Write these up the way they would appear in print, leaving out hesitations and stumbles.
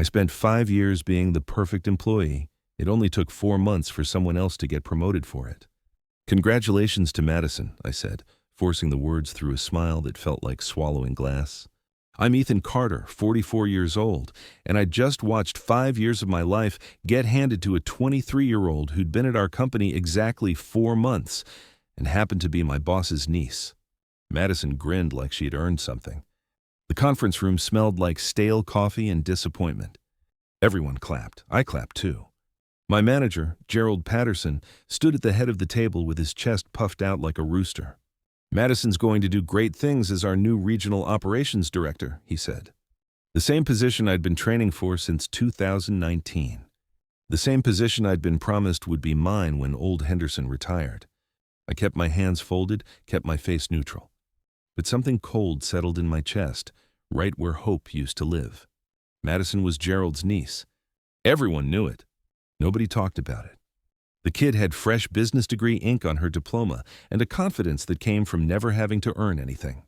I spent 5 years being the perfect employee. It only took 4 months for someone else to get promoted for it. Congratulations to Madison, I said, forcing the words through a smile that felt like swallowing glass. I'm Ethan Carter, 44 years old, and I just watched 5 years of my life get handed to a 23-year-old who'd been at our company exactly 4 months and happened to be my boss's niece. Madison grinned like she'd earned something. The conference room smelled like stale coffee and disappointment. Everyone clapped. I clapped too. My manager, Gerald Patterson, stood at the head of the table with his chest puffed out like a rooster. Madison's going to do great things as our new regional operations director, he said. The same position I'd been training for since 2019. The same position I'd been promised would be mine when old Henderson retired. I kept my hands folded, kept my face neutral. But something cold settled in my chest, right where hope used to live. Madison was Gerald's niece. Everyone knew it. Nobody talked about it. The kid had fresh business degree ink on her diploma and a confidence that came from never having to earn anything.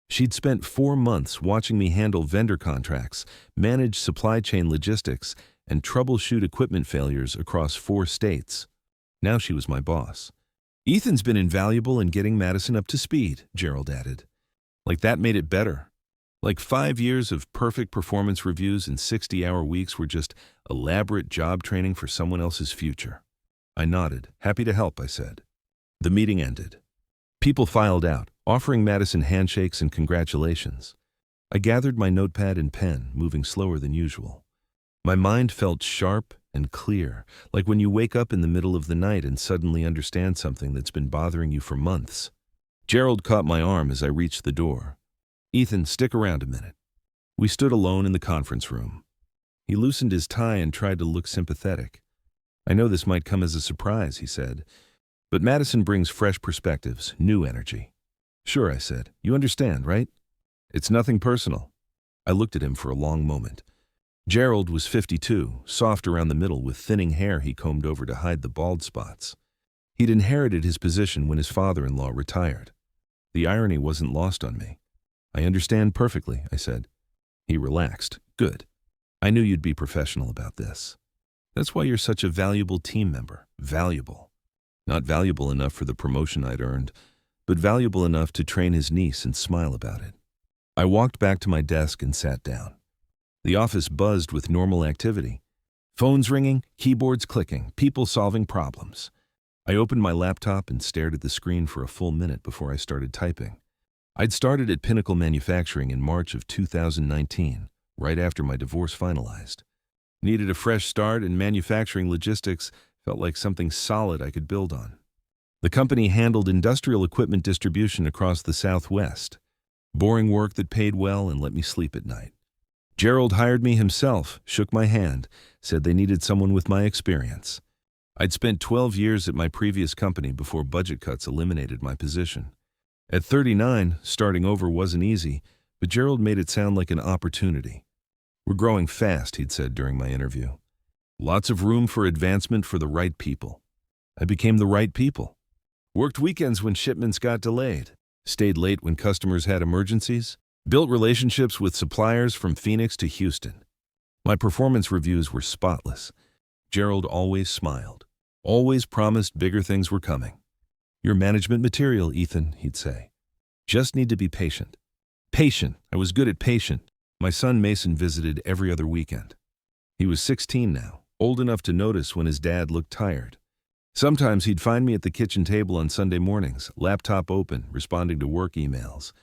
She'd spent 4 months watching me handle vendor contracts, manage supply chain logistics, and troubleshoot equipment failures across 4 states. Now she was my boss. Ethan's been invaluable in getting Madison up to speed, Gerald added. Like that made it better. Like 5 years of perfect performance reviews and 60-hour weeks were just elaborate job training for someone else's future. I nodded. Happy to help, I said. The meeting ended. People filed out, offering Madison handshakes and congratulations. I gathered my notepad and pen, moving slower than usual. My mind felt sharp and clear, like when you wake up in the middle of the night and suddenly understand something that's been bothering you for months. Gerald caught my arm as I reached the door. Ethan, stick around a minute. We stood alone in the conference room. He loosened his tie and tried to look sympathetic. I know this might come as a surprise, he said, but Madison brings fresh perspectives, new energy. Sure, I said. You understand, right? It's nothing personal. I looked at him for a long moment. Gerald was 52, soft around the middle with thinning hair he combed over to hide the bald spots. He'd inherited his position when his father-in-law retired. The irony wasn't lost on me. I understand perfectly, I said. He relaxed. Good. I knew you'd be professional about this. That's why you're such a valuable team member. Valuable. Not valuable enough for the promotion I'd earned, but valuable enough to train his niece and smile about it. I walked back to my desk and sat down. The office buzzed with normal activity. Phones ringing, keyboards clicking, people solving problems. I opened my laptop and stared at the screen for a full minute before I started typing. I'd started at Pinnacle Manufacturing in March of 2019, right after my divorce finalized. Needed a fresh start, and manufacturing logistics felt like something solid I could build on. The company handled industrial equipment distribution across the Southwest. Boring work that paid well and let me sleep at night. Gerald hired me himself, shook my hand, said they needed someone with my experience. I'd spent 12 years at my previous company before budget cuts eliminated my position. At 39, starting over wasn't easy, but Gerald made it sound like an opportunity. We're growing fast, he'd said during my interview. Lots of room for advancement for the right people. I became the right people. Worked weekends when shipments got delayed. Stayed late when customers had emergencies. Built relationships with suppliers from Phoenix to Houston. My performance reviews were spotless. Gerald always smiled. Always promised bigger things were coming. Your management material, Ethan, he'd say. Just need to be patient. Patient. I was good at patient. My son Mason visited every other weekend. He was 16 now, old enough to notice when his dad looked tired. Sometimes he'd find me at the kitchen table on Sunday mornings, laptop open, responding to work emails.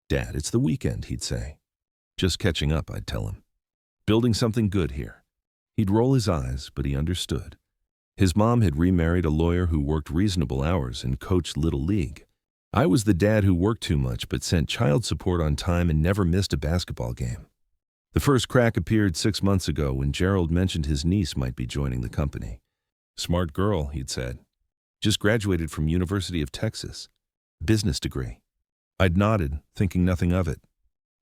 Dad, it's the weekend, he'd say. Just catching up, I'd tell him. Building something good here. He'd roll his eyes, but he understood. His mom had remarried a lawyer who worked reasonable hours and coached Little League. I was the dad who worked too much but sent child support on time and never missed a basketball game. The first crack appeared 6 months ago when Gerald mentioned his niece might be joining the company. Smart girl, he'd said. Just graduated from University of Texas. Business degree. I'd nodded, thinking nothing of it.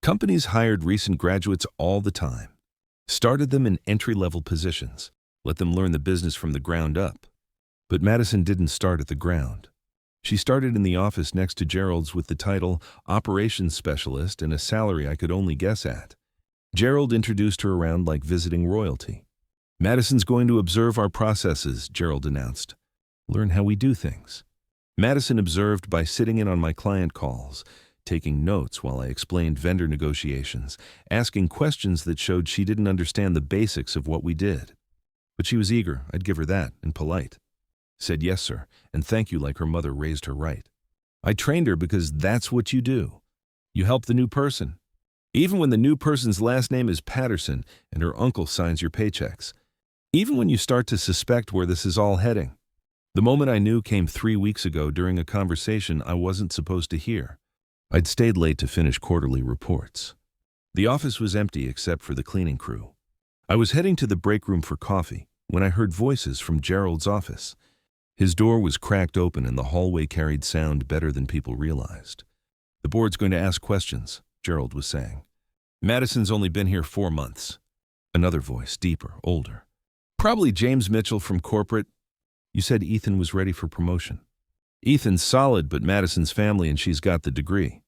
Companies hired recent graduates all the time. Started them in entry-level positions. Let them learn the business from the ground up. But Madison didn't start at the ground. She started in the office next to Gerald's with the title Operations Specialist and a salary I could only guess at. Gerald introduced her around like visiting royalty. Madison's going to observe our processes, Gerald announced. Learn how we do things. Madison observed by sitting in on my client calls, taking notes while I explained vendor negotiations, asking questions that showed she didn't understand the basics of what we did. But she was eager, I'd give her that, and polite. Said yes, sir, and thank you like her mother raised her right. I trained her because that's what you do. You help the new person. Even when the new person's last name is Patterson and her uncle signs your paychecks. Even when you start to suspect where this is all heading. The moment I knew came 3 weeks ago during a conversation I wasn't supposed to hear. I'd stayed late to finish quarterly reports. The office was empty except for the cleaning crew. I was heading to the break room for coffee when I heard voices from Gerald's office. His door was cracked open and the hallway carried sound better than people realized. The board's going to ask questions, Gerald was saying. Madison's only been here 4 months. Another voice, deeper, older. Probably James Mitchell from corporate. You said Ethan was ready for promotion. Ethan's solid, but Madison's family and she's got the degree.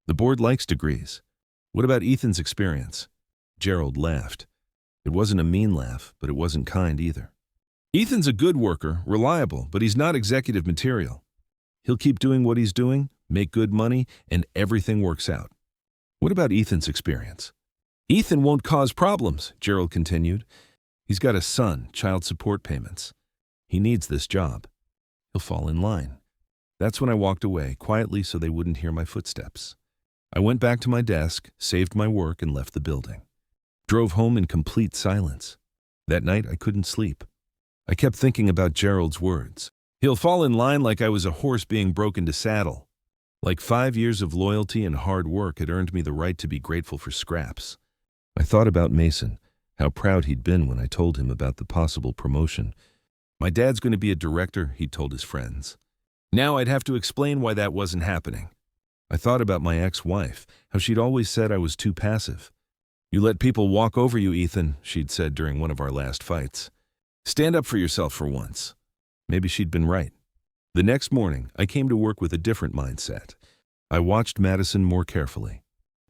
The board likes degrees. What about Ethan's experience? Gerald laughed. It wasn't a mean laugh, but it wasn't kind either. Ethan's a good worker, reliable, but he's not executive material. He'll keep doing what he's doing, make good money, and everything works out. What about Ethan's experience? Ethan won't cause problems, Gerald continued. He's got a son, child support payments. He needs this job. He'll fall in line. That's when I walked away, quietly so they wouldn't hear my footsteps. I went back to my desk, saved my work, and left the building. Drove home in complete silence. That night, I couldn't sleep. I kept thinking about Gerald's words. He'll fall in line like I was a horse being broken to saddle. Like 5 years of loyalty and hard work had earned me the right to be grateful for scraps. I thought about Mason, how proud he'd been when I told him about the possible promotion. My dad's going to be a director, he'd told his friends. Now I'd have to explain why that wasn't happening. I thought about my ex-wife, how she'd always said I was too passive. You let people walk over you, Ethan, she'd said during one of our last fights. Stand up for yourself for once. Maybe she'd been right. The next morning, I came to work with a different mindset. I watched Madison more carefully.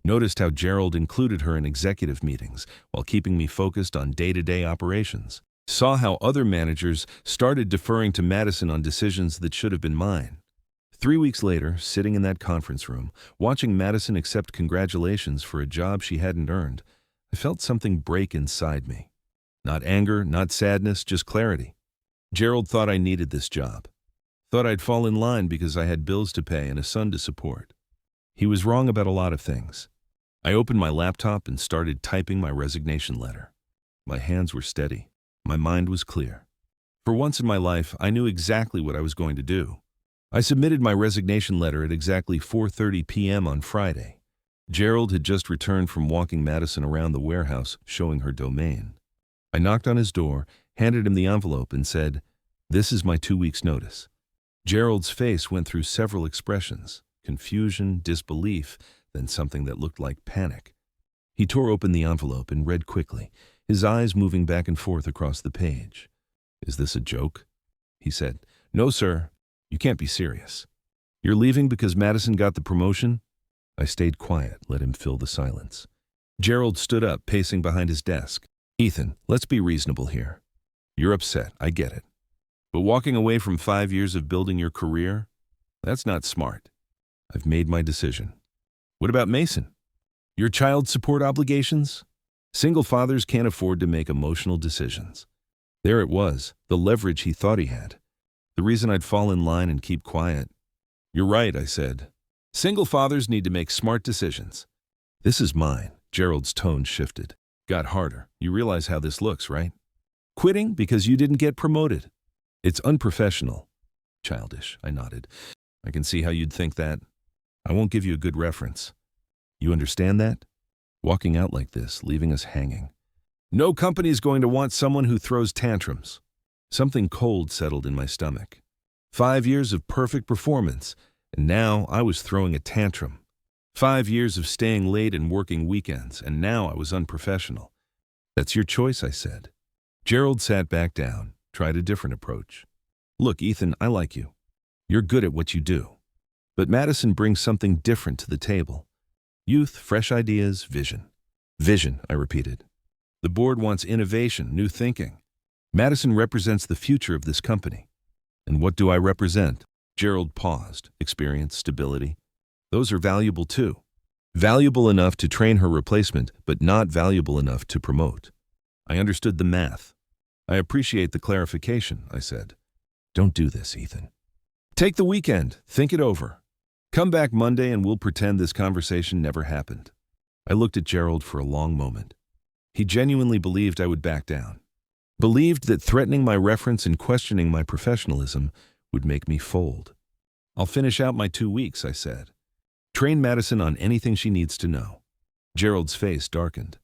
Noticed how Gerald included her in executive meetings while keeping me focused on day-to-day operations. Saw how other managers started deferring to Madison on decisions that should have been mine. 3 weeks later, sitting in that conference room, watching Madison accept congratulations for a job she hadn't earned, I felt something break inside me. Not anger, not sadness, just clarity. Gerald thought I needed this job. Thought I'd fall in line because I had bills to pay and a son to support. He was wrong about a lot of things. I opened my laptop and started typing my resignation letter. My hands were steady. My mind was clear. For once in my life, I knew exactly what I was going to do. I submitted my resignation letter at exactly 4:30 p.m. on Friday. Gerald had just returned from walking Madison around the warehouse, showing her domain. I knocked on his door, handed him the envelope, and said, "This is my 2 weeks' notice." Gerald's face went through several expressions, confusion, disbelief, then something that looked like panic. He tore open the envelope and read quickly, his eyes moving back and forth across the page. "Is this a joke?" he said. "No, sir. You can't be serious. You're leaving because Madison got the promotion?" I stayed quiet, let him fill the silence. Gerald stood up, pacing behind his desk. "Ethan, let's be reasonable here. You're upset, I get it. But walking away from 5 years of building your career? That's not smart. I've made my decision. What about Mason? Your child support obligations? Single fathers can't afford to make emotional decisions." There it was, the leverage he thought he had. The reason I'd fall in line and keep quiet. "You're right," I said. "Single fathers need to make smart decisions." "This is mine." Gerald's tone shifted. Got harder. "You realize how this looks, right? Quitting because you didn't get promoted. It's unprofessional." "Childish," I nodded. "I can see how you'd think that. I won't give you a good reference. You understand that? Walking out like this, leaving us hanging. No company's going to want someone who throws tantrums." Something cold settled in my stomach. 5 years of perfect performance, and now I was throwing a tantrum. 5 years of staying late and working weekends, and now I was unprofessional. "That's your choice," I said. Gerald sat back down, tried a different approach. "Look, Ethan, I like you. You're good at what you do. But Madison brings something different to the table. Youth, fresh ideas, vision. Vision, I repeated. The board wants innovation, new thinking. Madison represents the future of this company. And what do I represent? Gerald paused. Experience, stability. Those are valuable too. Valuable enough to train her replacement, but not valuable enough to promote. I understood the math. I appreciate the clarification, I said. Don't do this, Ethan. Take the weekend. Think it over. Come back Monday and we'll pretend this conversation never happened. I looked at Gerald for a long moment. He genuinely believed I would back down. Believed that threatening my reference and questioning my professionalism would make me fold. I'll finish out my 2 weeks, I said. Train Madison on anything she needs to know. Gerald's face darkened.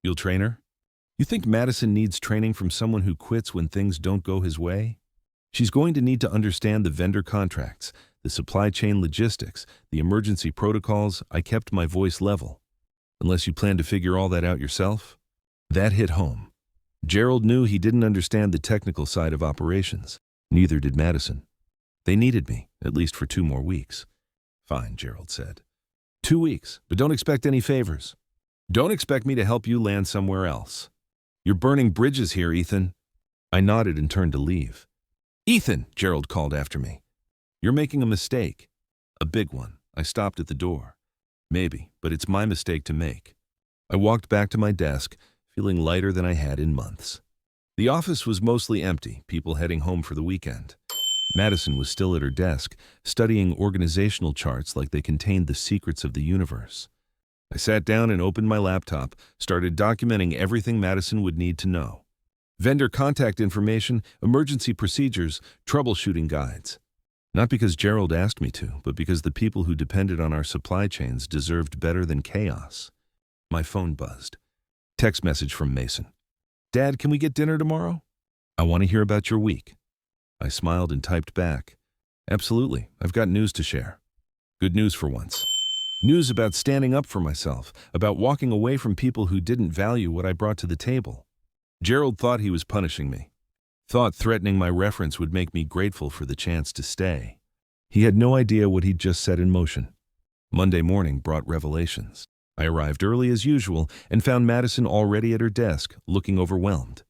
You'll train her? You think Madison needs training from someone who quits when things don't go his way? She's going to need to understand the vendor contracts, the supply chain logistics, the emergency protocols. I kept my voice level. Unless you plan to figure all that out yourself? That hit home. Gerald knew he didn't understand the technical side of operations. Neither did Madison. They needed me, at least for 2 more weeks. Fine, Gerald said. 2 weeks, but don't expect any favors. Don't expect me to help you land somewhere else. You're burning bridges here, Ethan. I nodded and turned to leave. Ethan, Gerald called after me. You're making a mistake. A big one. I stopped at the door. Maybe, but it's my mistake to make. I walked back to my desk, feeling lighter than I had in months. The office was mostly empty, people heading home for the weekend. Madison was still at her desk, studying organizational charts like they contained the secrets of the universe. I sat down and opened my laptop, started documenting everything Madison would need to know. Vendor contact information, emergency procedures, troubleshooting guides. Not because Gerald asked me to, but because the people who depended on our supply chains deserved better than chaos. My phone buzzed. Text message from Mason. Dad, can we get dinner tomorrow? I want to hear about your week. I smiled and typed back. Absolutely, I've got news to share. Good news for once. News about standing up for myself, about walking away from people who didn't value what I brought to the table. Gerald thought he was punishing me. Thought threatening my reference would make me grateful for the chance to stay. He had no idea what he'd just set in motion. Monday morning brought revelations. I arrived early as usual and found Madison already at her desk, looking overwhelmed.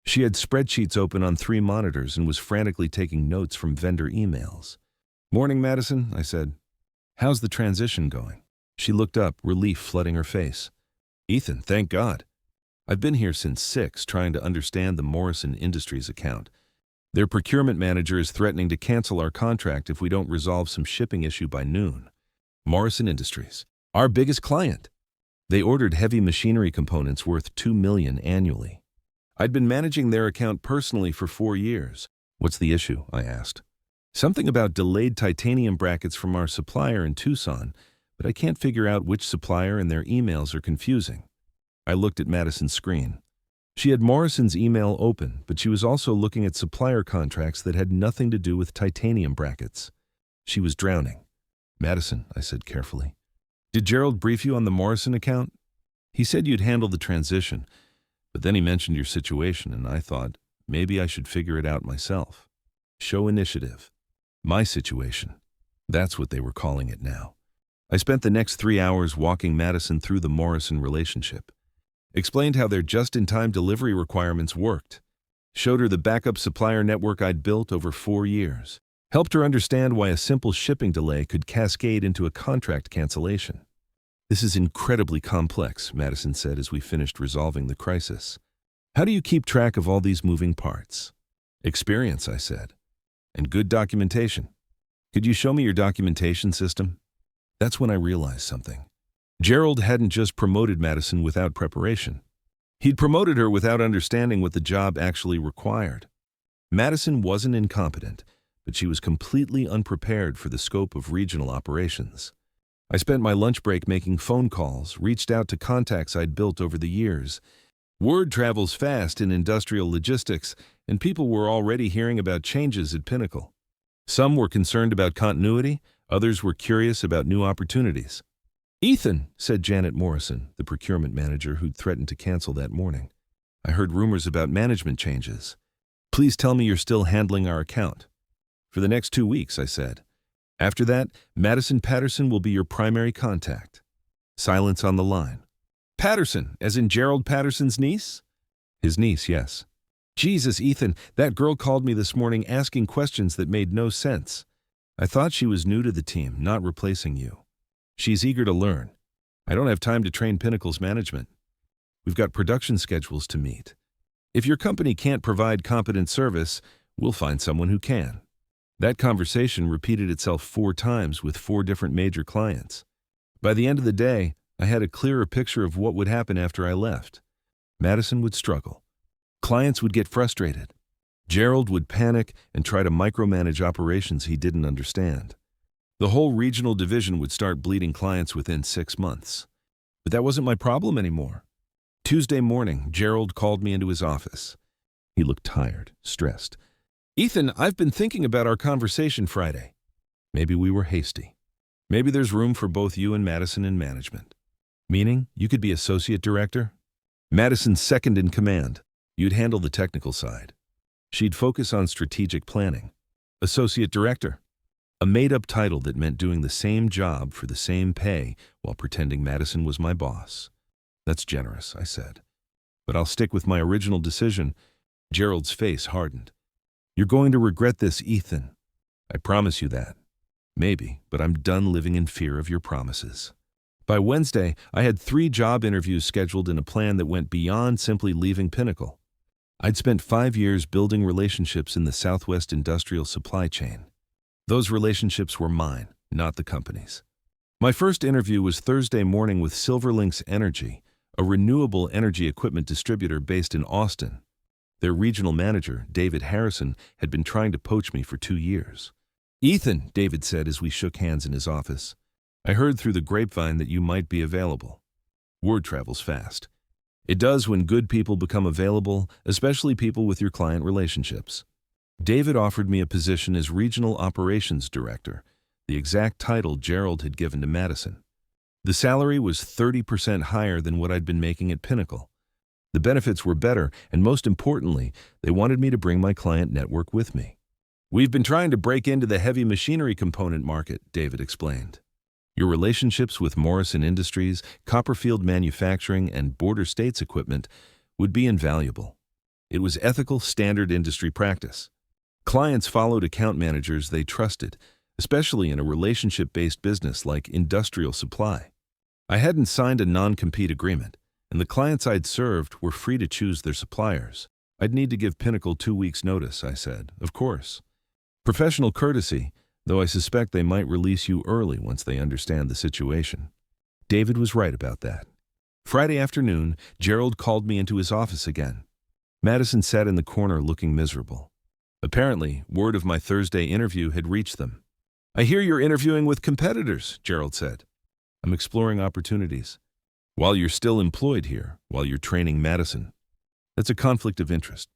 She had spreadsheets open on 3 monitors and was frantically taking notes from vendor emails. Morning, Madison, I said. How's the transition going? She looked up, relief flooding her face. Ethan, thank God. I've been here since 6, trying to understand the Morrison Industries account. Their procurement manager is threatening to cancel our contract if we don't resolve some shipping issue by noon. Morrison Industries, our biggest client. They ordered heavy machinery components worth $2 million annually. I'd been managing their account personally for 4 years. What's the issue? I asked. Something about delayed titanium brackets from our supplier in Tucson, but I can't figure out which supplier and their emails are confusing. I looked at Madison's screen. She had Morrison's email open, but she was also looking at supplier contracts that had nothing to do with titanium brackets. She was drowning. Madison, I said carefully. Did Gerald brief you on the Morrison account? He said you'd handle the transition, but then he mentioned your situation, and I thought maybe I should figure it out myself. Show initiative. My situation. That's what they were calling it now. I spent the next 3 hours walking Madison through the Morrison relationship. Explained how their just-in-time delivery requirements worked. Showed her the backup supplier network I'd built over 4 years. Helped her understand why a simple shipping delay could cascade into a contract cancellation. This is incredibly complex, Madison said as we finished resolving the crisis. How do you keep track of all these moving parts? Experience, I said. And good documentation. Could you show me your documentation system? That's when I realized something. Gerald hadn't just promoted Madison without preparation. He'd promoted her without understanding what the job actually required. Madison wasn't incompetent, but she was completely unprepared for the scope of regional operations. I spent my lunch break making phone calls, reached out to contacts I'd built over the years. Word travels fast in industrial logistics, and people were already hearing about changes at Pinnacle. Some were concerned about continuity, others were curious about new opportunities. Ethan, said Janet Morrison, the procurement manager who'd threatened to cancel that morning. I heard rumors about management changes. Please tell me you're still handling our account. For the next 2 weeks, I said. After that, Madison Patterson will be your primary contact. Silence on the line. Patterson, as in Gerald Patterson's niece? His niece, yes. Jesus, Ethan, that girl called me this morning asking questions that made no sense. I thought she was new to the team, not replacing you. She's eager to learn. I don't have time to train Pinnacle's management. We've got production schedules to meet. If your company can't provide competent service, we'll find someone who can. That conversation repeated itself 4 times with 4 different major clients. By the end of the day, I had a clearer picture of what would happen after I left. Madison would struggle. Clients would get frustrated. Gerald would panic and try to micromanage operations he didn't understand. The whole regional division would start bleeding clients within 6 months. But that wasn't my problem anymore. Tuesday morning, Gerald called me into his office. He looked tired, stressed. Ethan, I've been thinking about our conversation Friday. Maybe we were hasty. Maybe there's room for both you and Madison in management. Meaning, you could be associate director? Madison's second in command. You'd handle the technical side. She'd focus on strategic planning. Associate director. A made-up title that meant doing the same job for the same pay while pretending Madison was my boss. That's generous, I said. But I'll stick with my original decision. Gerald's face hardened. You're going to regret this, Ethan. I promise you that. Maybe, but I'm done living in fear of your promises. By Wednesday, I had 3 job interviews scheduled in a plan that went beyond simply leaving Pinnacle. I'd spent 5 years building relationships in the Southwest industrial supply chain. Those relationships were mine, not the company's. My first interview was Thursday morning with Silverlinks Energy, a renewable energy equipment distributor based in Austin. Their regional manager, David Harrison, had been trying to poach me for 2 years. Ethan, David said as we shook hands in his office, I heard through the grapevine that you might be available. Word travels fast. It does when good people become available, especially people with your client relationships. David offered me a position as Regional Operations Director, the exact title Gerald had given to Madison. The salary was 30% higher than what I'd been making at Pinnacle. The benefits were better, and most importantly, they wanted me to bring my client network with me. We've been trying to break into the heavy machinery component market, David explained. Your relationships with Morrison Industries, Copperfield Manufacturing, and Border States Equipment would be invaluable. It was ethical, standard industry practice. Clients followed account managers they trusted, especially in a relationship-based business like industrial supply. I hadn't signed a non-compete agreement, and the clients I'd served were free to choose their suppliers. I'd need to give Pinnacle 2 weeks' notice, I said, of course. Professional courtesy, though I suspect they might release you early once they understand the situation. David was right about that. Friday afternoon, Gerald called me into his office again. Madison sat in the corner looking miserable. Apparently, word of my Thursday interview had reached them. I hear you're interviewing with competitors, Gerald said. I'm exploring opportunities. While you're still employed here, while you're training Madison. That's a conflict of interest.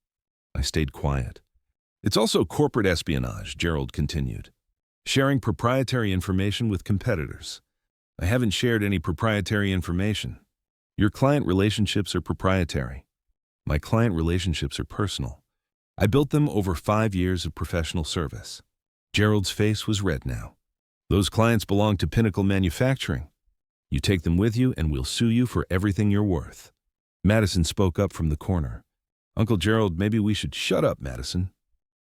I stayed quiet. It's also corporate espionage, Gerald continued. Sharing proprietary information with competitors. I haven't shared any proprietary information. Your client relationships are proprietary. My client relationships are personal. I built them over 5 years of professional service. Gerald's face was red now. Those clients belong to Pinnacle Manufacturing. You take them with you and we'll sue you for everything you're worth. Madison spoke up from the corner. Uncle Gerald, maybe we should shut up, Madison.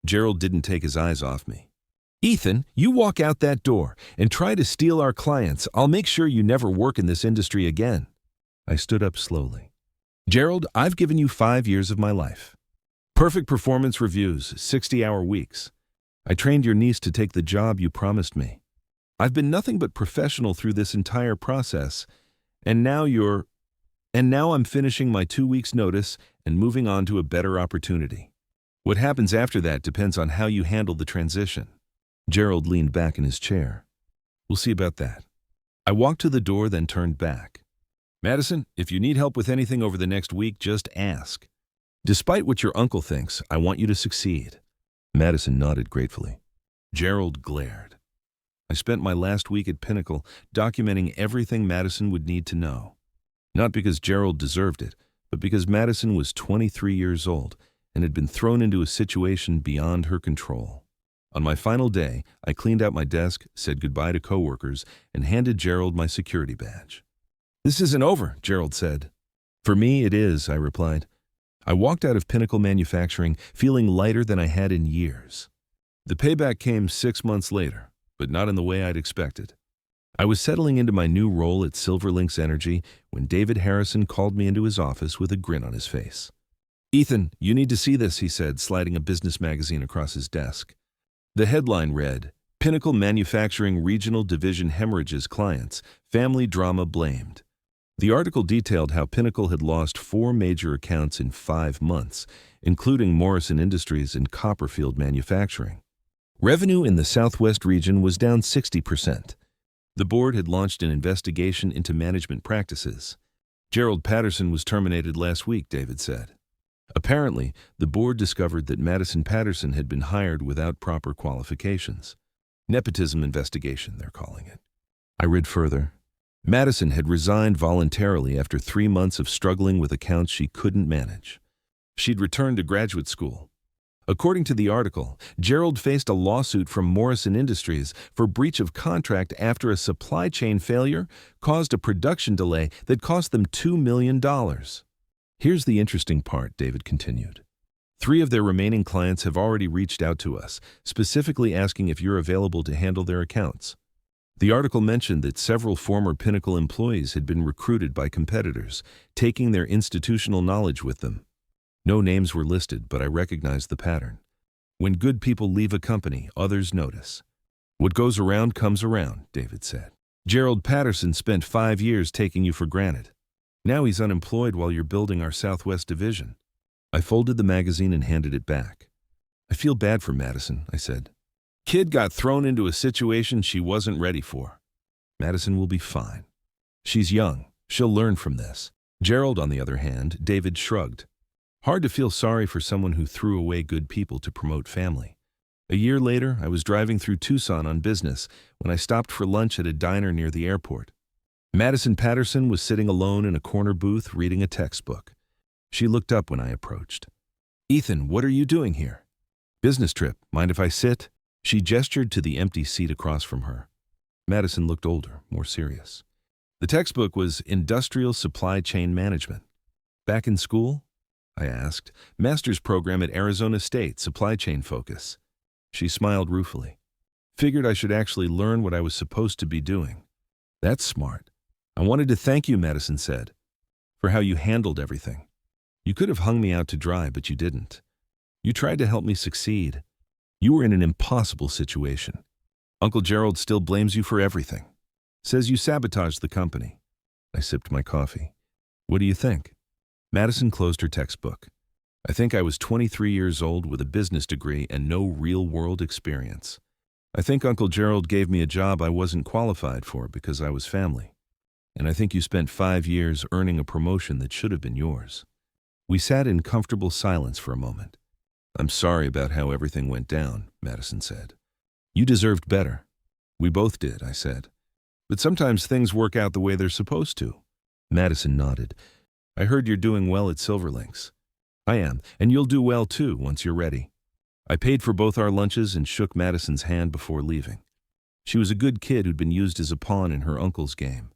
Gerald didn't take his eyes off me. Ethan, you walk out that door and try to steal our clients. I'll make sure you never work in this industry again. I stood up slowly. Gerald, I've given you 5 years of my life. Perfect performance reviews, 60-hour weeks. I trained your niece to take the job you promised me. I've been nothing but professional through this entire process, and now I'm finishing my 2 weeks' notice and moving on to a better opportunity. What happens after that depends on how you handle the transition. Gerald leaned back in his chair. We'll see about that. I walked to the door, then turned back. Madison, if you need help with anything over the next week, just ask. Despite what your uncle thinks, I want you to succeed. Madison nodded gratefully. Gerald glared. I spent my last week at Pinnacle documenting everything Madison would need to know. Not because Gerald deserved it, but because Madison was 23 years old and had been thrown into a situation beyond her control. On my final day, I cleaned out my desk, said goodbye to coworkers, and handed Gerald my security badge. This isn't over, Gerald said. For me, it is, I replied. I walked out of Pinnacle Manufacturing feeling lighter than I had in years. The payback came 6 months later, but not in the way I'd expected. I was settling into my new role at Silverlinks Energy when David Harrison called me into his office with a grin on his face. "Ethan, you need to see this," he said, sliding a business magazine across his desk. The headline read, "Pinnacle Manufacturing Regional Division Hemorrhages Clients, Family Drama Blamed." The article detailed how Pinnacle had lost 4 major accounts in 5 months, including Morrison Industries and Copperfield Manufacturing. Revenue in the Southwest region was down 60%. The board had launched an investigation into management practices. Gerald Patterson was terminated last week, David said. Apparently, the board discovered that Madison Patterson had been hired without proper qualifications. Nepotism investigation, they're calling it. I read further. Madison had resigned voluntarily after 3 months of struggling with accounts she couldn't manage. She'd returned to graduate school. According to the article, Gerald faced a lawsuit from Morrison Industries for breach of contract after a supply chain failure caused a production delay that cost them $2 million. Here's the interesting part, David continued. 3 of their remaining clients have already reached out to us, specifically asking if you're available to handle their accounts. The article mentioned that several former Pinnacle employees had been recruited by competitors, taking their institutional knowledge with them. No names were listed, but I recognized the pattern. When good people leave a company, others notice. What goes around comes around, David said. Gerald Patterson spent 5 years taking you for granted. Now he's unemployed while you're building our Southwest division. I folded the magazine and handed it back. I feel bad for Madison, I said. Kid got thrown into a situation she wasn't ready for. Madison will be fine. She's young. She'll learn from this. Gerald, on the other hand, David shrugged. Hard to feel sorry for someone who threw away good people to promote family. A year later, I was driving through Tucson on business when I stopped for lunch at a diner near the airport. Madison Patterson was sitting alone in a corner booth reading a textbook. She looked up when I approached. "Ethan, what are you doing here?" "Business trip. Mind if I sit?" She gestured to the empty seat across from her. Madison looked older, more serious. The textbook was Industrial Supply Chain Management. "Back in school?" I asked. "Master's program at Arizona State, supply chain focus." She smiled ruefully. "Figured I should actually learn what I was supposed to be doing." "That's smart." "I wanted to thank you," Madison said, "for how you handled everything. You could have hung me out to dry, but you didn't. You tried to help me succeed. You were in an impossible situation. Uncle Gerald still blames you for everything. Says you sabotaged the company." I sipped my coffee. "What do you think?" Madison closed her textbook. "I think I was 23 years old with a business degree and no real-world experience. I think Uncle Gerald gave me a job I wasn't qualified for because I was family. And I think you spent 5 years earning a promotion that should have been yours." We sat in comfortable silence for a moment. "I'm sorry about how everything went down," Madison said. "You deserved better." "We both did," I said. "But sometimes things work out the way they're supposed to." Madison nodded. "I heard you're doing well at Silverlinks." "I am, and you'll do well too once you're ready." I paid for both our lunches and shook Madison's hand before leaving. She was a good kid who'd been used as a pawn in her uncle's game.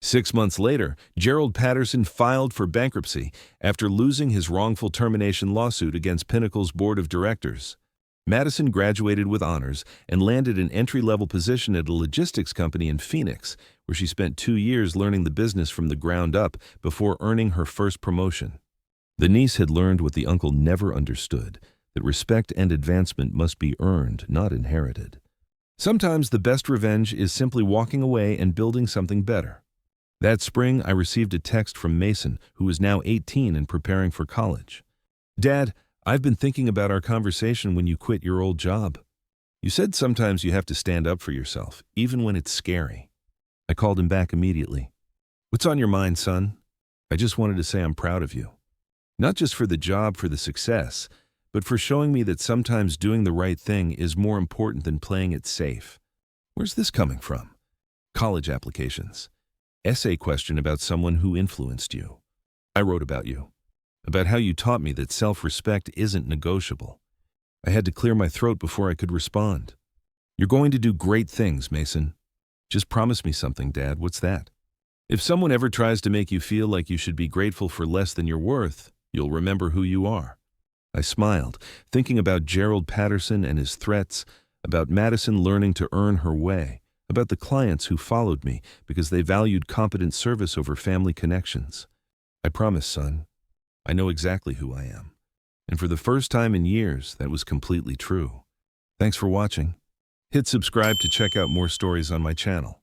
6 months later, Gerald Patterson filed for bankruptcy after losing his wrongful termination lawsuit against Pinnacle's board of directors. Madison graduated with honors and landed an entry-level position at a logistics company in Phoenix, where she spent 2 years learning the business from the ground up before earning her first promotion. The niece had learned what the uncle never understood, that respect and advancement must be earned, not inherited. Sometimes the best revenge is simply walking away and building something better. That spring, I received a text from Mason, who is now 18 and preparing for college. "Dad, I've been thinking about our conversation when you quit your old job. You said sometimes you have to stand up for yourself, even when it's scary." I called him back immediately. "What's on your mind, son?" "I just wanted to say I'm proud of you. Not just for the job, for the success, but for showing me that sometimes doing the right thing is more important than playing it safe." "Where's this coming from?" "College applications. Essay question about someone who influenced you. I wrote about you, about how you taught me that self-respect isn't negotiable." I had to clear my throat before I could respond. "You're going to do great things, Mason. Just promise me something, Dad. What's that?" If someone ever tries to make you feel like you should be grateful for less than you're worth, you'll remember who you are. I smiled, thinking about Gerald Patterson and his threats, about Madison learning to earn her way, about the clients who followed me because they valued competent service over family connections. I promise, son, I know exactly who I am. And for the first time in years, that was completely true. Thanks for watching. Hit subscribe to check out more stories on my channel.